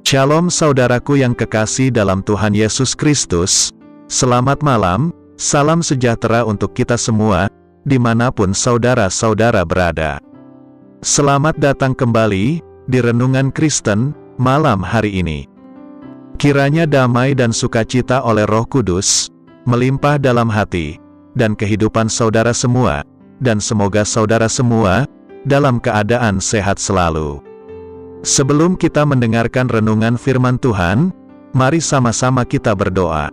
Shalom saudaraku yang kekasih dalam Tuhan Yesus Kristus. Selamat malam, salam sejahtera untuk kita semua, dimanapun saudara-saudara berada. Selamat datang kembali di Renungan Kristen malam hari ini. Kiranya damai dan sukacita oleh Roh Kudus melimpah dalam hati dan kehidupan saudara semua, dan semoga saudara semua dalam keadaan sehat selalu. Sebelum kita mendengarkan renungan firman Tuhan, mari sama-sama kita berdoa.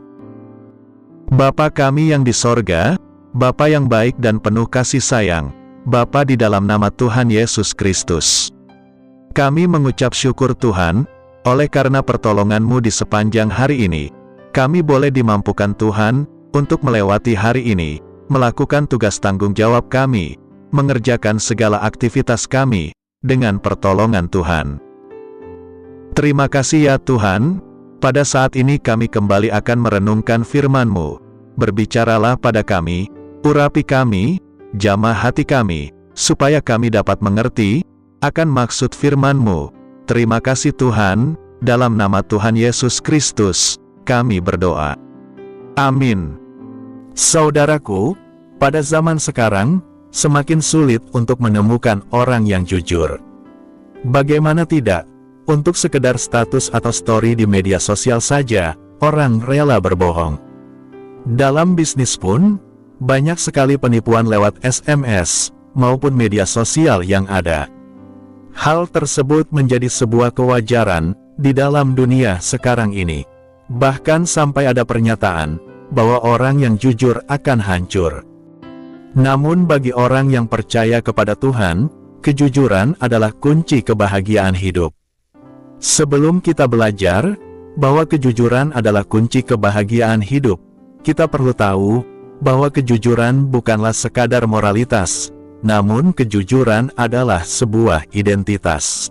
Bapa kami yang di sorga, Bapa yang baik dan penuh kasih sayang, Bapa di dalam nama Tuhan Yesus Kristus. Kami mengucap syukur Tuhan, oleh karena pertolongan-Mu di sepanjang hari ini, kami boleh dimampukan Tuhan, untuk melewati hari ini, melakukan tugas tanggung jawab kami, mengerjakan segala aktivitas kami, dengan pertolongan Tuhan. Terima kasih ya Tuhan, pada saat ini kami kembali akan merenungkan firman-Mu. Berbicaralah pada kami, urapi kami, jamah hati kami, supaya kami dapat mengerti akan maksud firman-Mu. Terima kasih Tuhan, dalam nama Tuhan Yesus Kristus, kami berdoa. Amin. Saudaraku, pada zaman sekarang, semakin sulit untuk menemukan orang yang jujur. Bagaimana tidak, untuk sekedar status atau story di media sosial saja, orang rela berbohong. Dalam bisnis pun, banyak sekali penipuan lewat SMS, maupun media sosial yang ada. Hal tersebut menjadi sebuah kewajaran, di dalam dunia sekarang ini. Bahkan sampai ada pernyataan, bahwa orang yang jujur akan hancur. Namun bagi orang yang percaya kepada Tuhan, kejujuran adalah kunci kebahagiaan hidup. Sebelum kita belajar bahwa kejujuran adalah kunci kebahagiaan hidup, kita perlu tahu bahwa kejujuran bukanlah sekadar moralitas, namun kejujuran adalah sebuah identitas.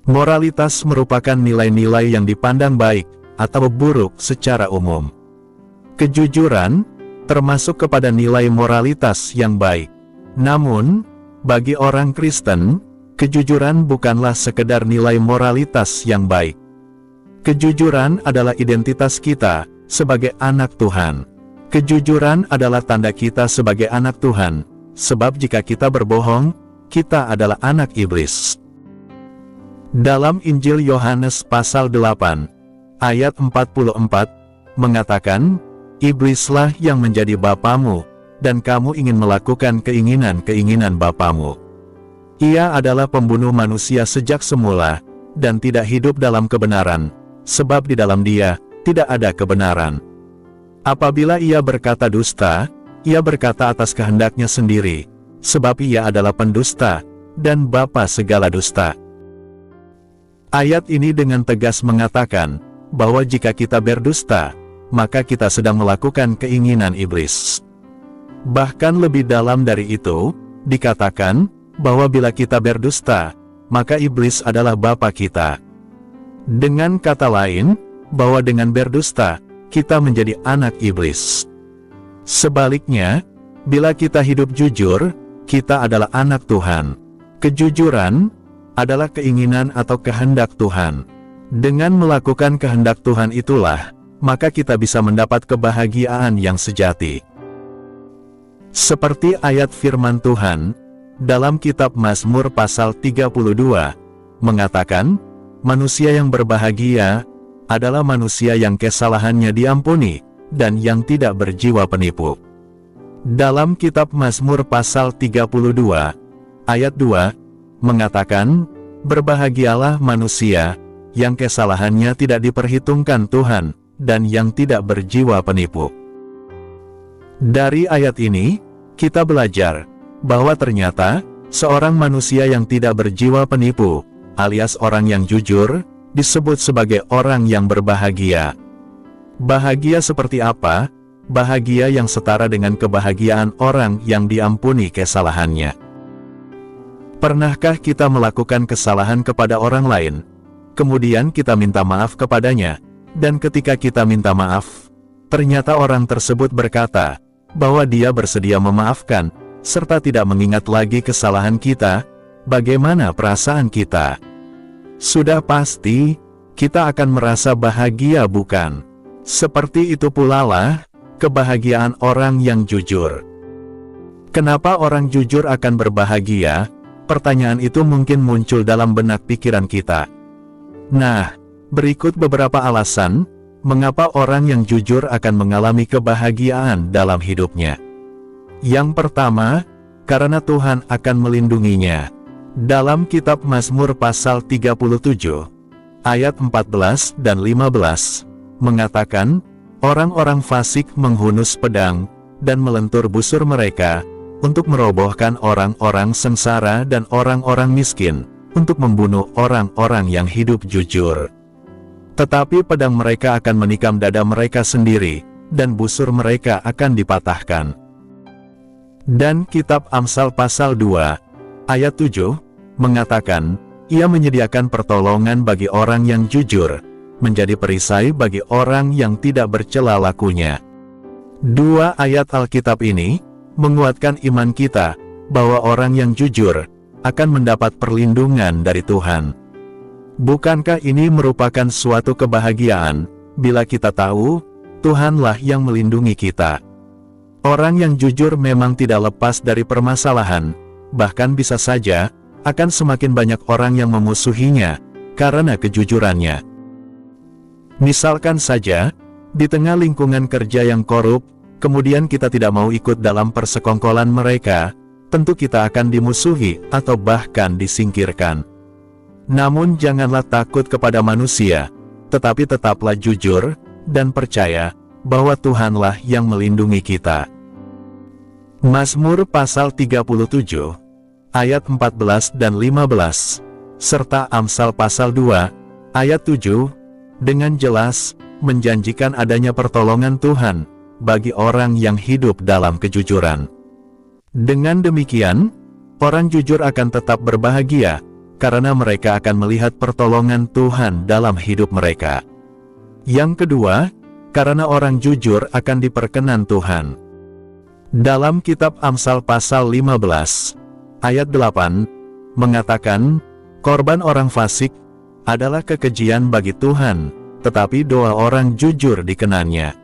Moralitas merupakan nilai-nilai yang dipandang baik atau buruk secara umum. Kejujuran termasuk kepada nilai moralitas yang baik. Namun, bagi orang Kristen, kejujuran bukanlah sekedar nilai moralitas yang baik. Kejujuran adalah identitas kita sebagai anak Tuhan. Kejujuran adalah tanda kita sebagai anak Tuhan, sebab jika kita berbohong, kita adalah anak iblis. Dalam Injil Yohanes pasal 8, ayat 44, mengatakan, Iblislah yang menjadi bapamu, dan kamu ingin melakukan keinginan-keinginan bapamu. Ia adalah pembunuh manusia sejak semula, dan tidak hidup dalam kebenaran, sebab di dalam dia, tidak ada kebenaran. Apabila ia berkata dusta, ia berkata atas kehendaknya sendiri, sebab ia adalah pendusta, dan bapa segala dusta. Ayat ini dengan tegas mengatakan, bahwa jika kita berdusta, maka kita sedang melakukan keinginan iblis. Bahkan lebih dalam dari itu, dikatakan, bahwa bila kita berdusta, maka iblis adalah bapa kita. Dengan kata lain, bahwa dengan berdusta, kita menjadi anak iblis. Sebaliknya, bila kita hidup jujur, kita adalah anak Tuhan. Kejujuran adalah keinginan atau kehendak Tuhan. Dengan melakukan kehendak Tuhan itulah, maka kita bisa mendapat kebahagiaan yang sejati. Seperti ayat firman Tuhan, dalam kitab Mazmur pasal 32, mengatakan, manusia yang berbahagia, adalah manusia yang kesalahannya diampuni, dan yang tidak berjiwa penipu. Dalam kitab Mazmur pasal 32, ayat 2, mengatakan, berbahagialah manusia, yang kesalahannya tidak diperhitungkan Tuhan, dan yang tidak berjiwa penipu. Dari ayat ini, kita belajar bahwa ternyata seorang manusia yang tidak berjiwa penipu, alias orang yang jujur, disebut sebagai orang yang berbahagia. Bahagia seperti apa? Bahagia yang setara dengan kebahagiaan orang yang diampuni kesalahannya. Pernahkah kita melakukan kesalahan kepada orang lain, kemudian kita minta maaf kepadanya? Dan ketika kita minta maaf, ternyata orang tersebut berkata, bahwa dia bersedia memaafkan, serta tidak mengingat lagi kesalahan kita. Bagaimana perasaan kita? Sudah pasti, kita akan merasa bahagia, bukan? Seperti itu pula lah kebahagiaan orang yang jujur. Kenapa orang jujur akan berbahagia? Pertanyaan itu mungkin muncul dalam benak pikiran kita. Nah, berikut beberapa alasan mengapa orang yang jujur akan mengalami kebahagiaan dalam hidupnya. Yang pertama, karena Tuhan akan melindunginya. Dalam kitab Mazmur pasal 37, ayat 14 dan 15, mengatakan, orang-orang fasik menghunus pedang, dan melentur busur mereka, untuk merobohkan orang-orang sengsara dan orang-orang miskin, untuk membunuh orang-orang yang hidup jujur. Tetapi pedang mereka akan menikam dada mereka sendiri, dan busur mereka akan dipatahkan. Dan kitab Amsal pasal 2, ayat 7, mengatakan, ia menyediakan pertolongan bagi orang yang jujur, menjadi perisai bagi orang yang tidak bercela lakunya. Dua ayat Alkitab ini menguatkan iman kita bahwa orang yang jujur akan mendapat perlindungan dari Tuhan. Bukankah ini merupakan suatu kebahagiaan bila kita tahu Tuhanlah yang melindungi kita? Orang yang jujur memang tidak lepas dari permasalahan, bahkan bisa saja akan semakin banyak orang yang memusuhinya karena kejujurannya. Misalkan saja, di tengah lingkungan kerja yang korup, kemudian kita tidak mau ikut dalam persekongkolan mereka, tentu kita akan dimusuhi atau bahkan disingkirkan. Namun janganlah takut kepada manusia, tetapi tetaplah jujur dan percaya bahwa Tuhanlah yang melindungi kita. Mazmur pasal 37, ayat 14 dan 15, serta Amsal pasal 2, ayat 7, dengan jelas menjanjikan adanya pertolongan Tuhan bagi orang yang hidup dalam kejujuran. Dengan demikian, orang jujur akan tetap berbahagia, karena mereka akan melihat pertolongan Tuhan dalam hidup mereka. Yang kedua, karena orang jujur akan diperkenan Tuhan. Dalam kitab Amsal pasal 15, ayat 8, mengatakan, korban orang fasik adalah kekejian bagi Tuhan, tetapi doa orang jujur dikenannya.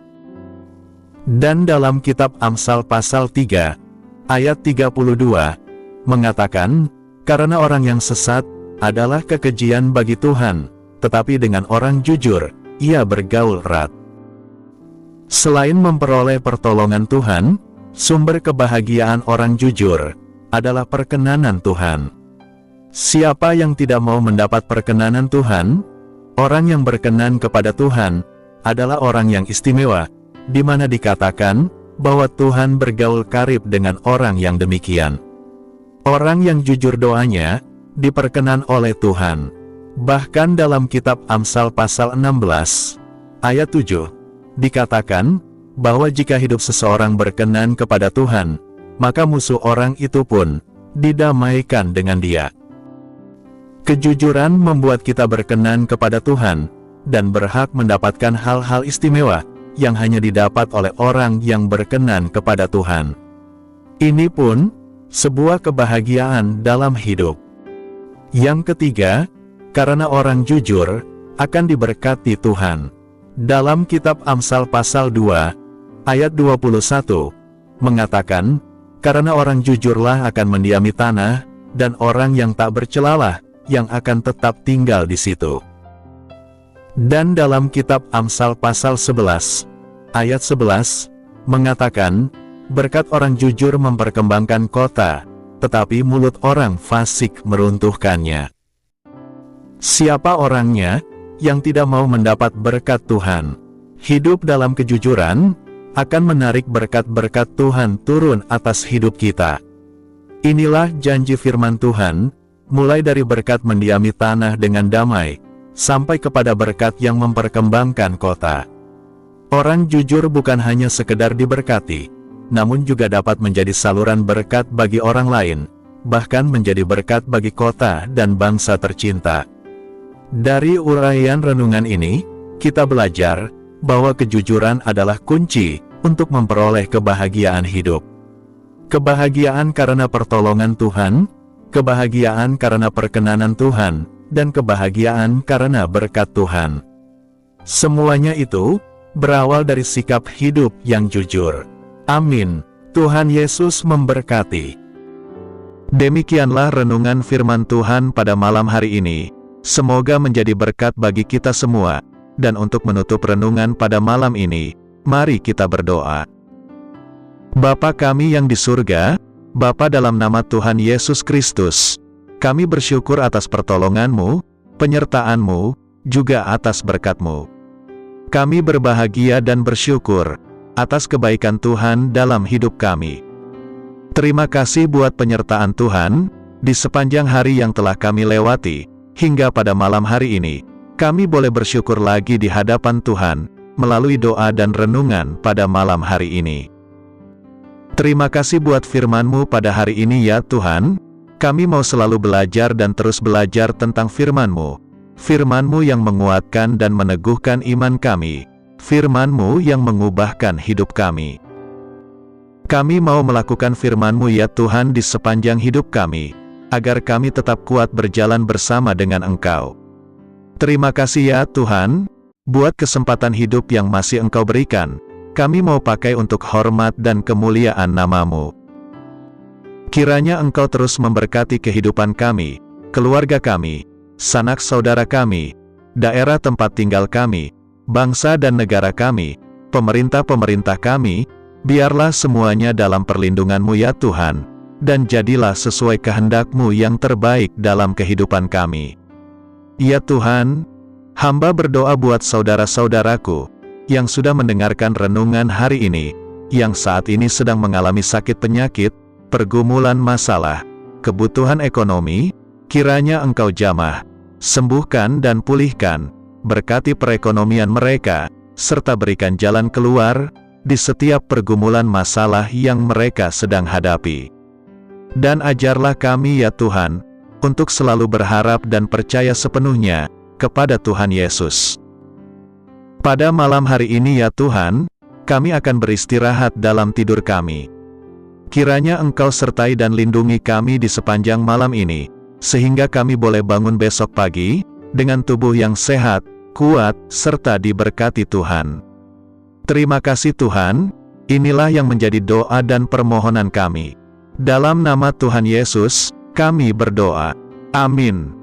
Dan dalam kitab Amsal pasal 3, ayat 32, mengatakan, karena orang yang sesat adalah kekejian bagi Tuhan, tetapi dengan orang jujur, ia bergaul erat. Selain memperoleh pertolongan Tuhan, sumber kebahagiaan orang jujur adalah perkenanan Tuhan. Siapa yang tidak mau mendapat perkenanan Tuhan? Orang yang berkenan kepada Tuhan adalah orang yang istimewa, di mana dikatakan bahwa Tuhan bergaul karib dengan orang yang demikian. Orang yang jujur doanya diperkenan oleh Tuhan. Bahkan dalam kitab Amsal pasal 16, ayat 7, dikatakan bahwa jika hidup seseorang berkenan kepada Tuhan, maka musuh orang itu pun didamaikan dengan dia. Kejujuran membuat kita berkenan kepada Tuhan, dan berhak mendapatkan hal-hal istimewa yang hanya didapat oleh orang yang berkenan kepada Tuhan. Ini pun sebuah kebahagiaan dalam hidup. Yang ketiga, karena orang jujur akan diberkati Tuhan. Dalam kitab Amsal pasal 2, ayat 21, mengatakan, karena orang jujurlah akan mendiami tanah, dan orang yang tak bercelalah yang akan tetap tinggal di situ. Dan dalam kitab Amsal pasal 11, ayat 11, mengatakan, berkat orang jujur memperkembangkan kota, tetapi mulut orang fasik meruntuhkannya. Siapa orangnya yang tidak mau mendapat berkat Tuhan? Hidup dalam kejujuran akan menarik berkat-berkat Tuhan turun atas hidup kita. Inilah janji firman Tuhan, mulai dari berkat mendiami tanah dengan damai, sampai kepada berkat yang memperkembangkan kota. Orang jujur bukan hanya sekedar diberkati, namun juga dapat menjadi saluran berkat bagi orang lain, bahkan menjadi berkat bagi kota dan bangsa tercinta. Dari uraian renungan ini, kita belajar bahwa kejujuran adalah kunci untuk memperoleh kebahagiaan hidup. Kebahagiaan karena pertolongan Tuhan, kebahagiaan karena perkenanan Tuhan, dan kebahagiaan karena berkat Tuhan. Semuanya itu berawal dari sikap hidup yang jujur. Amin. Tuhan Yesus memberkati. Demikianlah renungan firman Tuhan pada malam hari ini. Semoga menjadi berkat bagi kita semua. Dan untuk menutup renungan pada malam ini, mari kita berdoa. Bapa kami yang di surga, Bapa dalam nama Tuhan Yesus Kristus, kami bersyukur atas pertolongan-Mu, penyertaan-Mu, juga atas berkat-Mu. Kami berbahagia dan bersyukur atas kebaikan Tuhan dalam hidup kami. Terima kasih buat penyertaan Tuhan di sepanjang hari yang telah kami lewati, hingga pada malam hari ini, kami boleh bersyukur lagi di hadapan Tuhan, melalui doa dan renungan pada malam hari ini. Terima kasih buat firman-Mu pada hari ini ya Tuhan, kami mau selalu belajar dan terus belajar tentang firman-Mu. Firman-Mu yang menguatkan dan meneguhkan iman kami. Firman-Mu yang mengubahkan hidup kami. Kami mau melakukan firman-Mu ya Tuhan di sepanjang hidup kami, agar kami tetap kuat berjalan bersama dengan Engkau. Terima kasih ya Tuhan, buat kesempatan hidup yang masih Engkau berikan, kami mau pakai untuk hormat dan kemuliaan nama-Mu. Kiranya Engkau terus memberkati kehidupan kami, keluarga kami, sanak saudara kami, daerah tempat tinggal kami, bangsa dan negara kami, pemerintah-pemerintah kami, biarlah semuanya dalam perlindungan-Mu ya Tuhan, dan jadilah sesuai kehendak-Mu yang terbaik dalam kehidupan kami. Ya Tuhan, hamba berdoa buat saudara-saudaraku, yang sudah mendengarkan renungan hari ini, yang saat ini sedang mengalami sakit penyakit, pergumulan masalah, kebutuhan ekonomi, kiranya Engkau jamah, sembuhkan dan pulihkan, berkati perekonomian mereka, serta berikan jalan keluar, di setiap pergumulan masalah yang mereka sedang hadapi. Dan ajarlah kami ya Tuhan, untuk selalu berharap dan percaya sepenuhnya, kepada Tuhan Yesus. Pada malam hari ini ya Tuhan, kami akan beristirahat dalam tidur kami. Kiranya Engkau sertai dan lindungi kami di sepanjang malam ini, sehingga kami boleh bangun besok pagi, dengan tubuh yang sehat, kuat, serta diberkati Tuhan. Terima kasih Tuhan, inilah yang menjadi doa dan permohonan kami. Dalam nama Tuhan Yesus, kami berdoa. Amin.